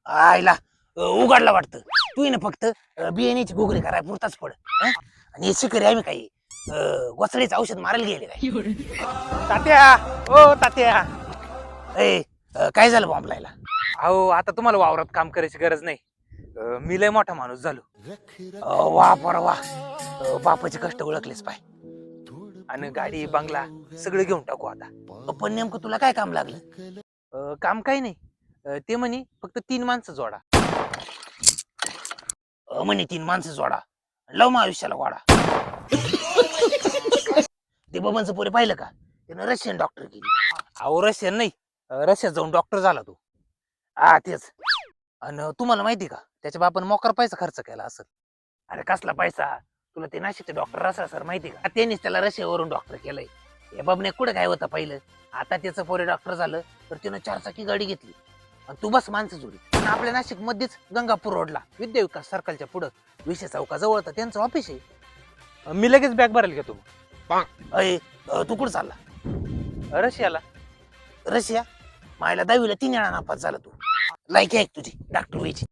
आईला उघडला वाटतं. तू ना फक्त बियाण्याची गुगली कराय पुरताच पड हं? आणि हे शिकारी आम्ही काही गोचडीचं औषध मारायला गेले काय? तात्या, ओ तात्या. ए काय झालं बॉम्बलायला? अहो आता तुम्हाला वावरात काम करायची गरज नाही. मी लय मोठा माणूस झालो. वा पर वा बापाचे कष्ट ओळखलेच पाय. आणि गाडी बंगला सगळं घेऊन टाकू आता. पण नेमकं तुला काय काम लागलं? काम काही नाही. ते म्हणे फक्त 3 माणसं जोडा. म्हणे 3 माणसं जोडा लव मग आयुष्याला वाडा. ते बबनचं पोरे पाहिलं का? त्यानं रशियन डॉक्टर केली. अहो रशियन नाही, रशियात जाऊन डॉक्टर झाला तो. हा तेच. आणि तुम्हाला माहिती का त्याच्या बापान मोकार पैसा खर्च केला असेल. अरे कसला पैसा? तुला ते नाशिकचे डॉक्टर रसा सर माहिती का? त्यांनीच त्याला रशियावरून डॉक्टर केलंय. या बबने कुठं काय होतं पहिलं. आता त्याचं पोरे डॉक्टर झालं तर त्यानं 4 चाकी गाडी घेतली आणि तू बस माणसं जोडी. आणि आपल्या नाशिक मध्येच गंगापूर रोडला विद्या विकास सर्कलच्या पुढं विशे चौकाजवळ तर त्यांचं ऑफिस आहे. मी लगेच बॅग भरायला घेतो. अय तू कुठं चालला? रशियाला. रशिया? मायला 10वीला 3 वेळा नापास झाला तू. लायकी आहे तुझी डॉक्टर व्हायची.